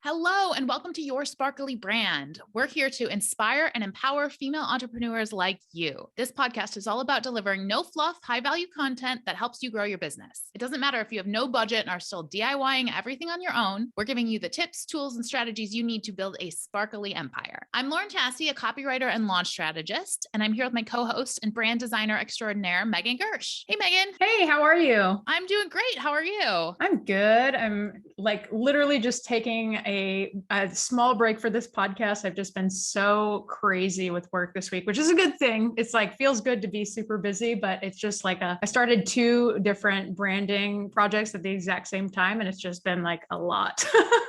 Hello, and welcome to Your Sparkly Brand. We're here to inspire and empower female entrepreneurs like you. This podcast is all about delivering no fluff, high value content that helps you grow your business. It doesn't matter if you have no budget and are still DIYing everything on your own. We're giving you the tips, tools, and strategies you need to build a sparkly empire. I'm Lauren Tassi, a copywriter and launch strategist, and I'm here with my co-host and brand designer extraordinaire, Megan Gersh. Hey, Megan. Hey, how are you? I'm doing great. How are you? I'm good. I'm literally just taking a small break for this podcast. I've just been so crazy with work this week, which is a good thing. It's feels good to be super busy, but it's just I started 2 different branding projects at the exact same time. And it's just been a lot.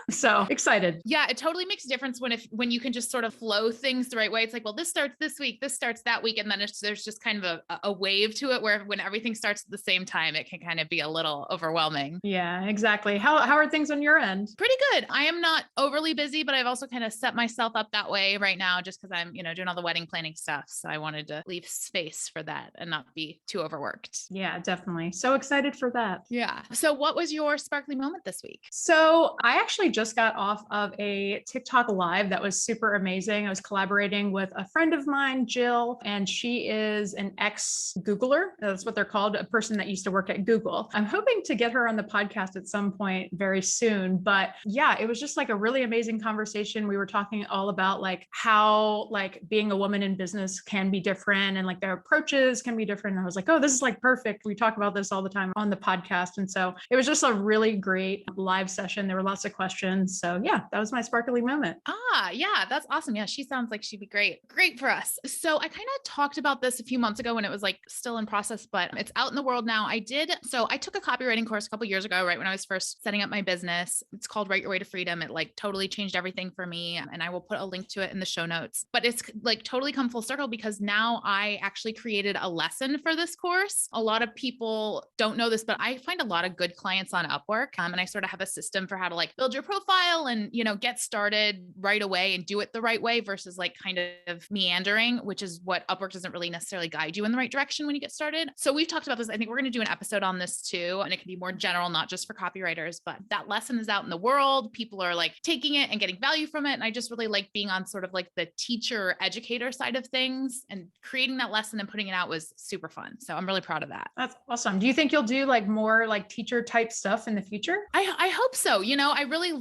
So excited. Yeah, it totally makes a difference when you can just sort of flow things the right way. It's well, this starts this week, this starts that week. And then there's just kind of a wave to it where when everything starts at the same time, it can kind of be a little overwhelming. Yeah, exactly. How are things on your end? Pretty good. I am not overly busy, but I've also kind of set myself up that way right now just because I'm, doing all the wedding planning stuff. So I wanted to leave space for that and not be too overworked. Yeah, definitely. So excited for that. Yeah. So what was your sparkly moment this week? So I actually just got off of a TikTok live that was super amazing. I was collaborating with a friend of mine, Jill, and she is an ex-Googler. That's what they're called, a person that used to work at Google. I'm hoping to get her on the podcast at some point very soon. But yeah, it was just a really amazing conversation. We were talking all about how being a woman in business can be different and their approaches can be different. And I was oh, this is perfect. We talk about this all the time on the podcast. And so it was just a really great live session. There were lots of questions. So yeah, that was my sparkly moment. Yeah, that's awesome. Yeah, she sounds like she'd be great. Great for us. So I kind of talked about this a few months ago when it was still in process, but it's out in the world now. I took a copywriting course a couple years ago, right when I was first setting up my business. It's called Write Your Way to Freedom. It totally changed everything for me. And I will put a link to it in the show notes, but it's totally come full circle because now I actually created a lesson for this course. A lot of people don't know this, but I find a lot of good clients on Upwork. And I sort of have a system for how to build your profile and, get started right away and do it the right way versus kind of meandering, which is what Upwork doesn't really necessarily guide you in the right direction when you get started. So we've talked about this. I think we're going to do an episode on this too. And it can be more general, not just for copywriters, but that lesson is out in the world. People are taking it and getting value from it. And I just really like being on sort of the teacher educator side of things, and creating that lesson and putting it out was super fun. So I'm really proud of that. That's awesome. Do you think you'll do more teacher type stuff in the future? I hope so. I really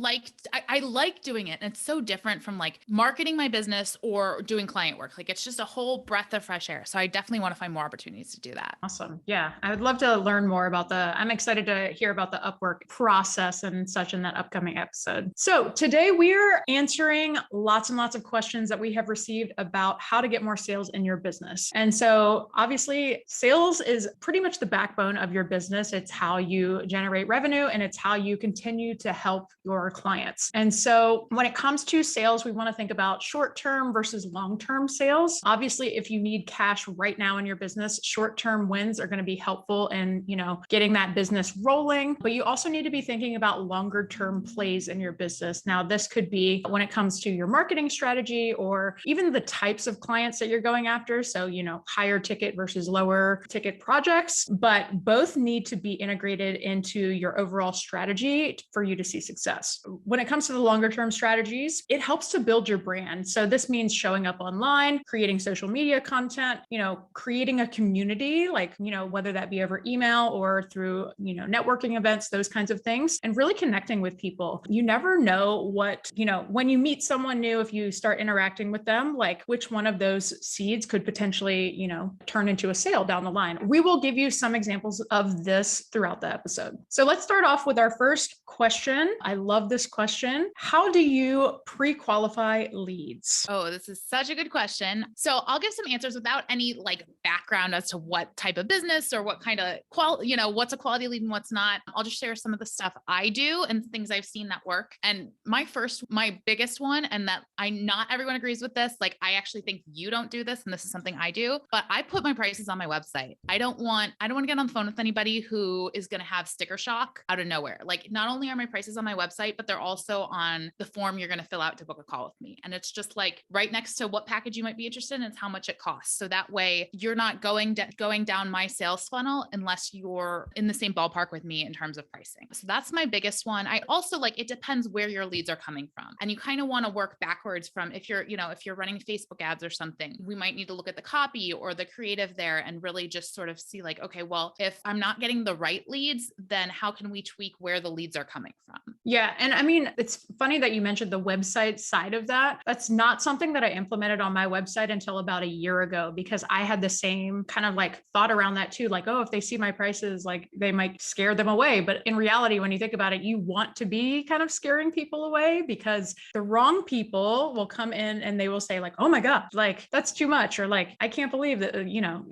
I like doing it. And it's so different from marketing my business or doing client work. It's just a whole breath of fresh air. So I definitely want to find more opportunities to do that. Awesome. Yeah. I would love to learn more I'm excited to hear about the Upwork process and such in that upcoming episode. So today we're answering lots and lots of questions that we have received about how to get more sales in your business. And so obviously sales is pretty much the backbone of your business. It's how you generate revenue and it's how you continue to help your clients. And so when it comes to sales, we want to think about short-term versus long-term sales. Obviously, if you need cash right now in your business, short-term wins are going to be helpful in, getting that business rolling. But you also need to be thinking about longer-term plays in your business. Now, this could be when it comes to your marketing strategy or even the types of clients that you're going after. So, higher ticket versus lower ticket projects, but both need to be integrated into your overall strategy for you to see success. When it comes to the longer term strategies, it helps to build your brand. So this means showing up online, creating social media content, creating a community, whether that be over email or through, networking events, those kinds of things, and really connecting with people. You never know what, when you meet someone new, if you start interacting with them, which one of those seeds could potentially, turn into a sale down the line. We will give you some examples of this throughout the episode. So let's start off with our first question. I love this question. How do you pre-qualify leads? Oh, this is such a good question. So I'll give some answers without any background as to what type of business or what kind of what's a quality lead and what's not. I'll just share some of the stuff I do and things I've seen that work. And my biggest one, and that not everyone agrees with this. I actually think you don't do this, and this is something I do, but I put my prices on my website. I don't want to get on the phone with anybody who is going to have sticker shock out of nowhere. Not only are my prices on my website, but they're also on the form you're going to fill out to book a call with me. And it's just right next to what package you might be interested in, it's how much it costs. So that way you're not going down my sales funnel unless you're in the same ballpark with me in terms of pricing. So that's my biggest one. I also it depends where your leads leads are coming from. And you kind of want to work backwards from if you're running Facebook ads or something, we might need to look at the copy or the creative there and really just sort of see like, okay, well, if I'm not getting the right leads, then how can we tweak where the leads are coming from? Yeah. And I mean, it's funny that you mentioned the website side of that. That's not something that I implemented on my website until about a year ago, because I had the same kind of like thought around that too. Like, oh, if they see my prices, like they might scare them away. But in reality, when you think about it, you want to be kind of scaring people away, because the wrong people will come in and they will say like, oh my God, like that's too much. Or like, I can't believe that,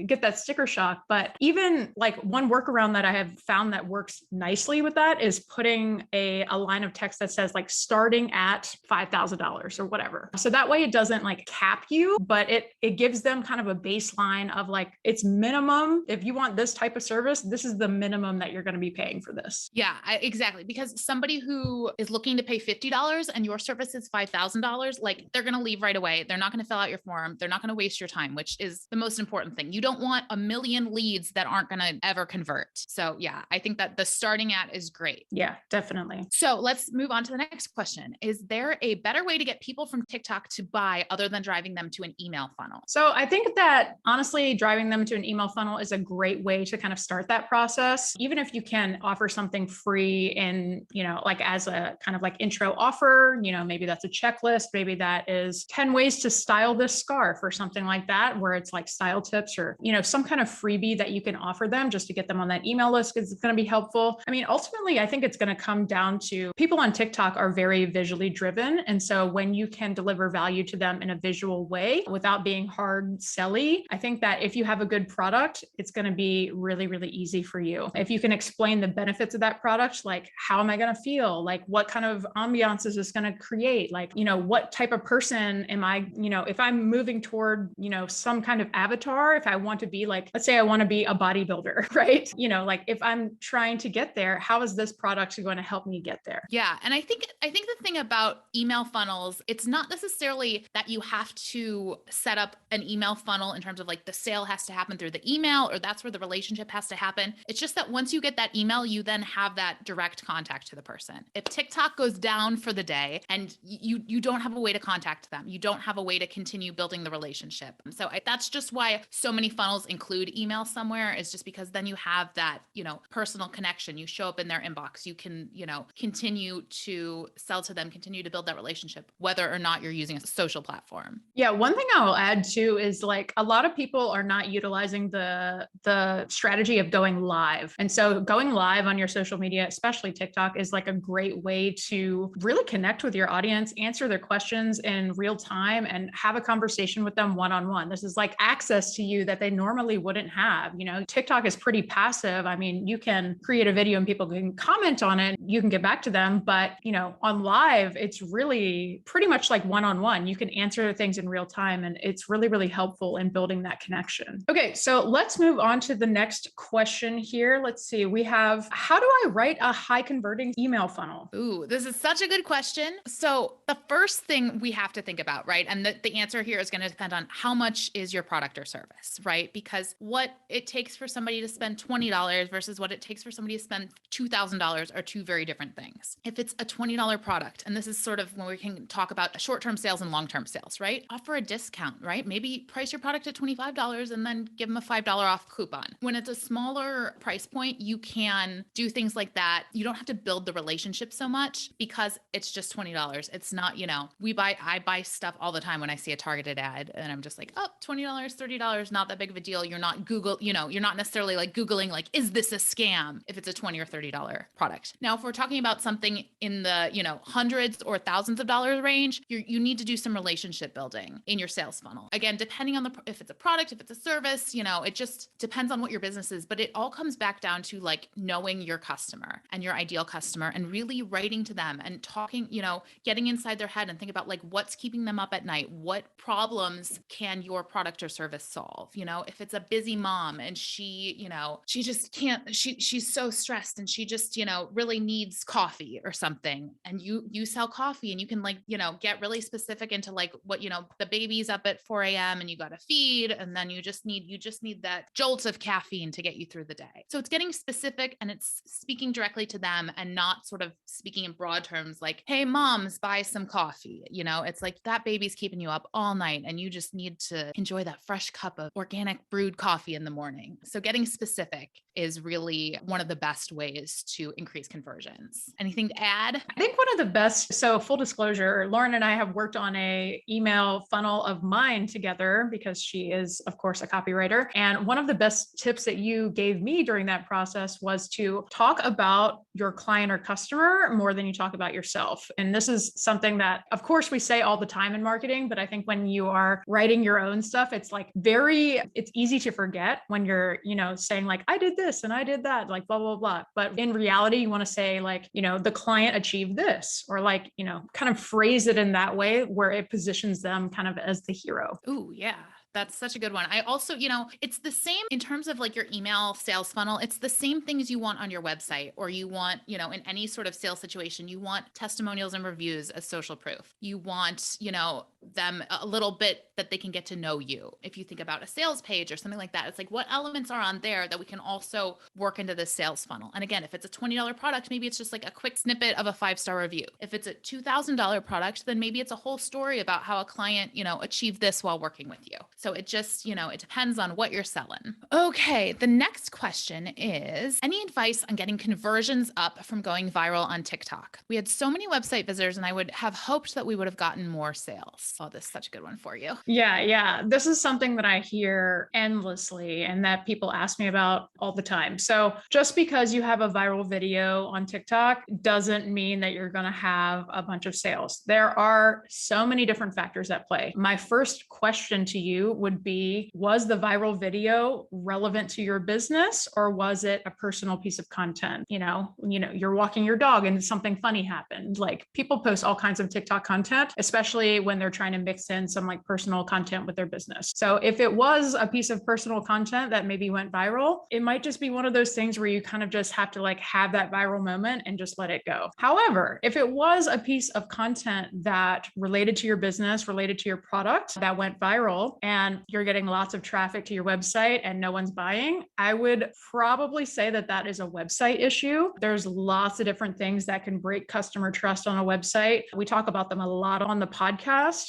get that sticker shock. But even like one workaround that I have found that works nicely with that is putting a line of text that says like starting at $5,000 or whatever. So that way it doesn't like cap you, but it gives them kind of a baseline of like, it's minimum. If you want this type of service, this is the minimum that you're going to be paying for this. Yeah, exactly. Because somebody who is looking to pay $50 and your service is $5,000, like they're going to leave right away. They're not going to fill out your form. They're not going to waste your time, which is the most important thing. You don't want a million leads that aren't going to ever convert. So yeah, I think that the starting at is great. Yeah, definitely. So let's move on to the next question. Is there a better way to get people from TikTok to buy other than driving them to an email funnel? So I think that honestly, driving them to an email funnel is a great way to kind of start that process. Even if you can offer something free and, like as a kind of like intro offer, maybe that's a checklist, maybe that is 10 ways to style this scarf or something like that, where it's like style tips or, some kind of freebie that you can offer them just to get them on that email list, because it's going to be helpful. I mean, ultimately, I think it's going to come down to people on TikTok are very visually driven. And so when you can deliver value to them in a visual way without being hard selly, I think that if you have a good product, it's going to be really, really easy for you. If you can explain the benefits of that product, like how am I going to feel? Like what kind of ambiance is this going to create? Like, what type of person am I, if I'm moving toward, some kind of avatar, if I want to be like, let's say I want to be a bodybuilder, right? Like if I'm trying to get there, how is this product going to help me get there? Yeah. And I think the thing about email funnels, it's not necessarily that you have to set up an email funnel in terms of like the sale has to happen through the email or that's where the relationship has to happen. It's just that once you get that email, you then have that direct contact to the person. If TikTok goes down for the day and you don't have a way to contact them, you don't have a way to continue building the relationship. So that's just why so many funnels include email somewhere, is just because then you have that, personal connection. You show up in their inbox, you can, continue to sell to them, continue to build that relationship, whether or not you're using a social platform. Yeah. One thing I will add too is like a lot of people are not utilizing the strategy of going live. And so going live on your social media, especially TikTok, is like a great way to really connect with your audience, answer their questions in real time and have a conversation with them one-on-one. This is like access to you that they normally wouldn't have. TikTok is pretty passive. I mean, you can create a video and people can comment on it. You can get back to them, but on live, it's really pretty much like one-on-one. You can answer things in real time and it's really, really helpful in building that connection. Okay. So let's move on to the next question here. Let's see. We have, how do I write a high converting email funnel? Ooh, this is such a good question. So the first thing we have to think about, right? And the answer here is going to depend on how much is your product or service, right? Because what it takes for somebody to spend $20 versus what it takes for somebody to spend $2,000 are two very different things. If it's a $20 product, and this is sort of when we can talk about short-term sales and long-term sales, right? Offer a discount, right? Maybe price your product at $25 and then give them a $5 off coupon. When it's a smaller price point, you can do things like that. You don't have to build the relationship so much because it's just $20. It's not, I buy stuff all the time when I see a targeted ad and I'm just like, oh, $20, $30, not that big of a deal. You're not you're not necessarily like Googling, like, is this a scam if it's a $20 or $30 product? Now, if we're talking about something in the, hundreds or thousands of dollars range, you need to do some relationship building in your sales funnel. Again, depending on if it's a product, if it's a service, it just depends on what your business is, but it all comes back down to like knowing your customer and your ideal customer and really writing to them and talking, getting inside their head and think about like what's keeping them up at night. What problems can your product or service solve? If it's a busy mom and she just can't, she's so stressed and she just, really needs coffee or something. And you sell coffee and you can like, get really specific into like what, the baby's up at 4 a.m. and you got to feed. And then you just need that jolt of caffeine to get you through the day. So it's getting specific and it's speaking directly to them and not sort of speaking in broad terms like, hey, moms, buy some coffee. It's like that baby's keeping you up all night and you just need to enjoy that fresh cup of organic brewed coffee in the morning. So getting specific is really one of the best ways to increase conversions. Anything to add? I think one of the best, so full disclosure, Lauren and I have worked on a email funnel of mine together because she is, of course, a copywriter. And one of the best tips that you gave me during that process was to talk about your client or customer more than you talk about yourself. And this is something that, of course, we say all the time in marketing, but I think when you are writing your own stuff, it's like it's easy to forget when you're, saying like, I did this and I did that, like blah, blah, blah. But in reality, you want to say like, the client achieved this, or like, kind of phrase it in that way where it positions them kind of as the hero. Ooh, yeah. That's such a good one. I also, it's the same in terms of like your email sales funnel. It's the same things you want on your website, or you want, in any sort of sales situation, you want testimonials and reviews as social proof. You want, them a little bit that they can get to know you. If you think about a sales page or something like that, it's like what elements are on there that we can also work into the sales funnel. And again, if it's a $20 product, maybe it's just like a quick snippet of a 5-star review. If it's a $2,000 product, then maybe it's a whole story about how a client, achieved this while working with you. So it just, it depends on what you're selling. Okay. The next question is, any advice on getting conversions up from going viral on TikTok? We had so many website visitors and I would have hoped that we would have gotten more sales. Oh, this is such a good one for you. Yeah. This is something that I hear endlessly and that people ask me about all the time. So just because you have a viral video on TikTok doesn't mean that you're going to have a bunch of sales. There are so many different factors at play. My first question to you would be, was the viral video relevant to your business, or was it a personal piece of content? You're walking your dog and something funny happened. Like people post all kinds of TikTok content, especially when they're trying to mix in some like personal content with their business. So if it was a piece of personal content that maybe went viral, it might just be one of those things where you kind of just have to like have that viral moment and just let it go. However, if it was a piece of content that related to your business, related to your product that went viral, and you're getting lots of traffic to your website and no one's buying, I would probably say that that is a website issue. There's lots of different things that can break customer trust on a website. We talk about them a lot on the podcast,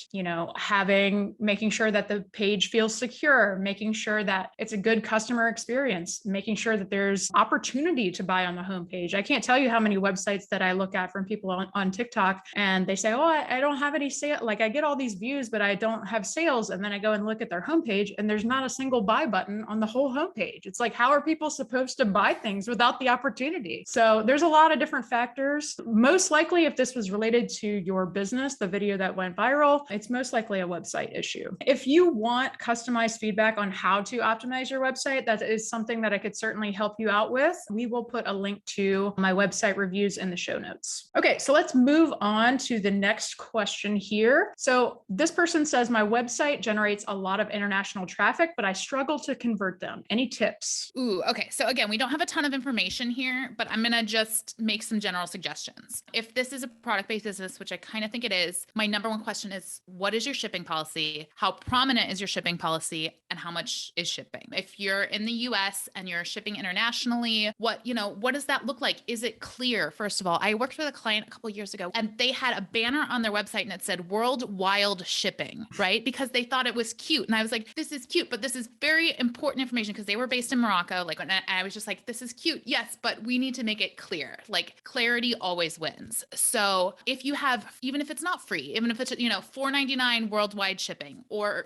making sure that the page feels secure, making sure that it's a good customer experience, making sure that there's opportunity to buy on the homepage. I can't tell you how many websites that I look at from people on TikTok and they say, oh, I don't have any sale. Like I get all these views, but I don't have sales. And then I go and look at their homepage and there's not a single buy button on the whole homepage. It's like, how are people supposed to buy things without the opportunity? So there's a lot of different factors. Most likely, if this was related to your business, the video that went viral, it's most likely a website issue. If you want customized feedback on how to optimize your website, that is something that I could certainly help you out with. We will put a link to my website reviews in the show notes. Okay, so let's move on to the next question here. So this person says, my website generates a lot of international traffic, but I struggle to convert them. Any tips? Ooh, okay. So again, we don't have a ton of information here, but I'm going to just make some general suggestions. If this is a product-based business, which I kind of think it is, my number one question is, what is your shipping policy? How prominent is your shipping policy? And how much is shipping? If you're in the US and you're shipping internationally, what does that look like? Is it clear? First of all, I worked with a client a couple of years ago and they had a banner on their website and it said worldwide shipping, right? Because they thought it was cute. And I was like, this is cute, but this is very important information because they were based in Morocco. Like, and I was just like, this is cute. Yes, but we need to make it clear. Like clarity always wins. So if you have, even if it's not free, even if it's, $4.99 worldwide shipping, or,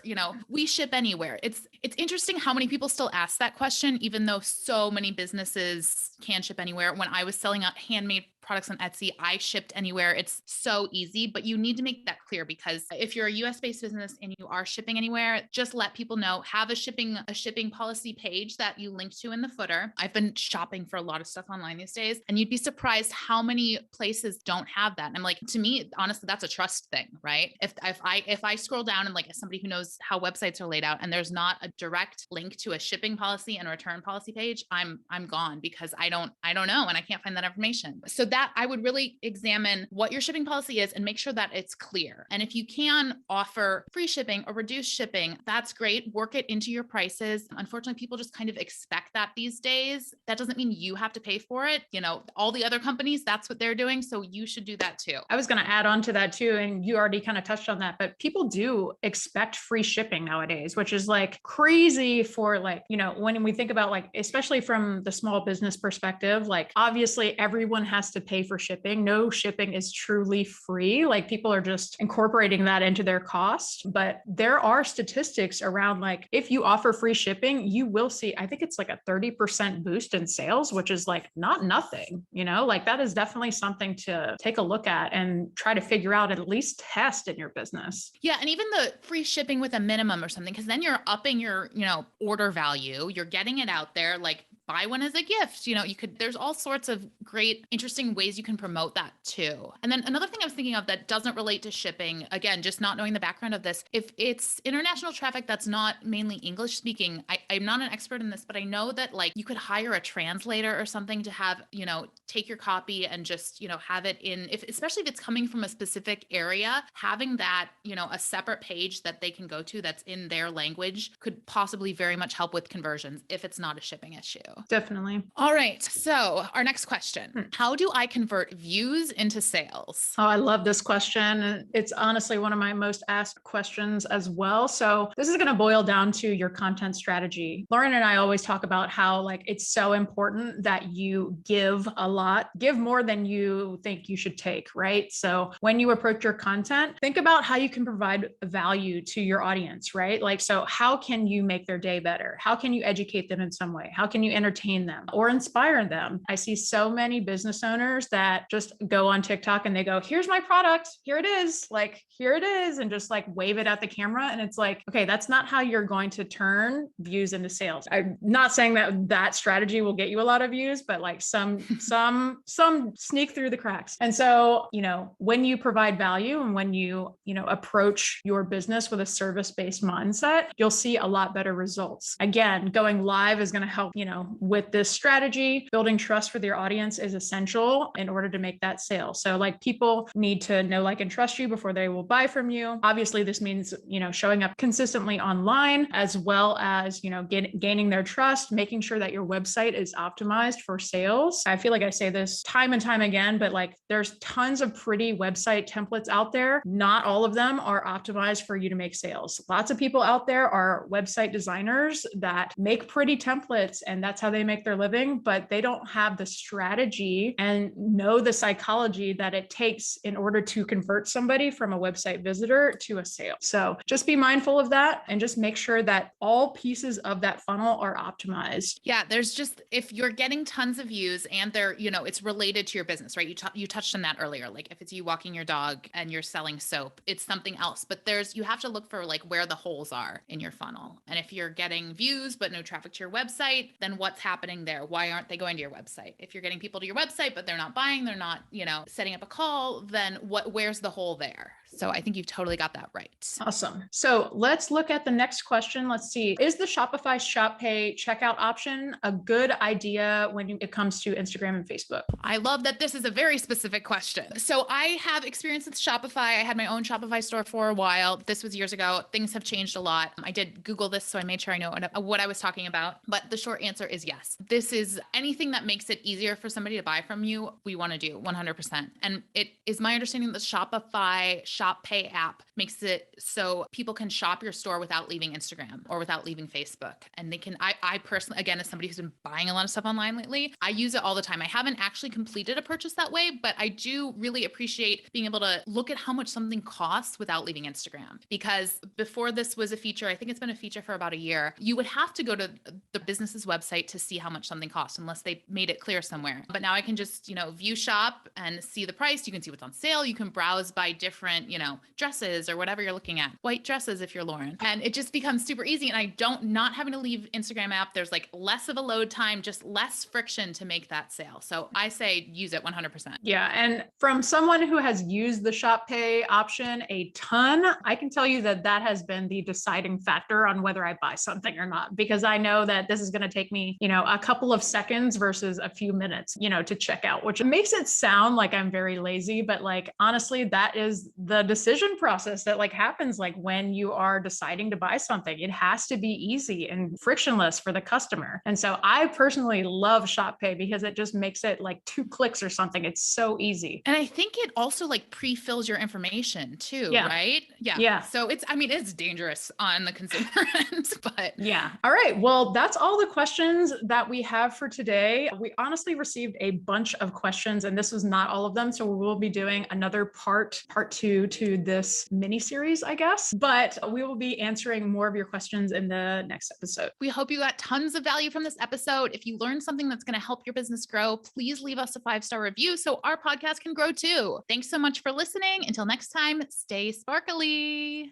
we ship anywhere. It's interesting how many people still ask that question, even though so many businesses can ship anywhere. When I was selling out handmade products on Etsy, I shipped anywhere. It's so easy, but you need to make that clear because if you're a US based business and you are shipping anywhere, just let people know, have a shipping policy page that you link to in the footer. I've been shopping for a lot of stuff online these days, and you'd be surprised how many places don't have that. And I'm like, to me, honestly, that's a trust thing, right? If I scroll down and like as somebody who knows how websites are laid out and there's not a direct link to a shipping policy and a return policy page, I'm gone because I don't know and I can't find that information. So that I would really examine what your shipping policy is and make sure that it's clear. And if you can offer free shipping or reduced shipping, that's great. Work it into your prices. Unfortunately, people just kind of expect that these days. That doesn't mean you have to pay for it. All the other companies, that's what they're doing. So you should do that too. I was going to add on to that too. And you already kind of touched on that, but people do expect free shipping nowadays, which is like crazy for when we think about especially from the small business perspective, obviously everyone has to pay for shipping. No shipping is truly free. People are just incorporating that into their cost. But there are statistics around if you offer free shipping, you will see, I think it's a 30% boost in sales, which is not nothing, that is definitely something to take a look at and try to figure out, at least test in your business. Yeah. And even the free shipping with a minimum or something, because then you're upping your, order value. You're getting it out there, buy one as a gift. There's all sorts of great, interesting ways you can promote that too. And then another thing I was thinking of that doesn't relate to shipping, again, just not knowing the background of this, if it's international traffic that's not mainly English speaking, I'm not an expert in this, but I know that you could hire a translator or something to have, take your copy and just, have it in, especially if it's coming from a specific area, having that, a separate page that they can go to that's in their language could possibly very much help with conversions if it's not a shipping issue. Definitely. All right. So our next question, how do I convert views into sales? Oh, I love this question. It's honestly one of my most asked questions as well. So this is going to boil down to your content strategy. Lauren and I always talk about how it's so important that you give a lot, give more than you think you should take, right? So when you approach your content, think about how you can provide value to your audience, right? So how can you make their day better? How can you educate them in some way? How can you entertain them or inspire them? I see so many business owners that just go on TikTok and they go, here's my product. Here it is. Here it is. And just wave it at the camera. And it's okay, that's not how you're going to turn views into sales. I'm not saying that strategy will get you a lot of views, but some sneak through the cracks. And so, when you provide value and when you approach your business with a service-based mindset, you'll see a lot better results. Again, going live is going to help, with this strategy. Building trust with your audience is essential in order to make that sale. So people need to know, and trust you before they will buy from you. Obviously, this means, showing up consistently online, as well as, gaining their trust, making sure that your website is optimized for sales. I feel like I say this time and time again, but there's tons of pretty website templates out there. Not all of them are optimized for you to make sales. Lots of people out there are website designers that make pretty templates and that's how they make their living, but they don't have the strategy and know the psychology that it takes in order to convert somebody from a website visitor to a sale. So just be mindful of that and just make sure that all pieces of that funnel are optimized. Yeah, there's just, if you're getting tons of views and they're, it's related to your business, right? You touched on that earlier. If it's you walking your dog and you're selling soap, it's something else, but you have to look for where the holes are in your funnel. And if you're getting views, but no traffic to your website, then what's happening there? Why aren't they going to your website? If you're getting people to your website, but they're not buying, they're not, setting up a call, then where's the hole there? So I think you've totally got that right. Awesome. So let's look at the next question. Let's see. Is the Shopify ShopPay checkout option a good idea when it comes to Instagram and Facebook? I love that this is a very specific question. So I have experience with Shopify. I had my own Shopify store for a while. This was years ago. Things have changed a lot. I did Google this, so I made sure I know what I was talking about. But the short answer is yes. This is anything that makes it easier for somebody to buy from you, we want to do 100%. And it is my understanding that the Shopify ShopPay app makes it so people can shop your store without leaving Instagram or without leaving Facebook. And they can, I personally, again, as somebody who's been buying a lot of stuff online lately, I use it all the time. I haven't actually completed a purchase that way, but I do really appreciate being able to look at how much something costs without leaving Instagram. Because before this was a feature, I think it's been a feature for about a year, you would have to go to the business's website to see how much something costs unless they made it clear somewhere. But now I can just, view shop and see the price. You can see what's on sale. You can browse by different, dresses or whatever you're looking at. White dresses if you're Lauren. And it just becomes super easy. And not having to leave Instagram app, there's less of a load time, just less friction to make that sale. So I say use it 100%. Yeah. And from someone who has used the ShopPay option a ton, I can tell you that has been the deciding factor on whether I buy something or not, because I know that this is going to take me, a couple of seconds versus a few minutes, to check out, which makes it sound like I'm very lazy, but like, honestly, that is the decision process that like happens like when you are deciding to buy something. It has to be easy and frictionless for the customer. And so I personally love ShopPay because it just makes it like 2 clicks or something. It's so easy. And I think it also like pre-fills your information too, Yeah. right? Yeah. Yeah. So it's dangerous on the consumer end, but yeah. All right. Well, that's all the questions that we have for today. We honestly received a bunch of questions, and this was not all of them. So we will be doing another part 2 to this mini series, I guess, but we will be answering more of your questions in the next episode. we hope you got tons of value from this episode. If you learned something that's going to help your business grow, please leave us a 5-star review so our podcast can grow too. Thanks so much for listening. Until next time, stay sparkly.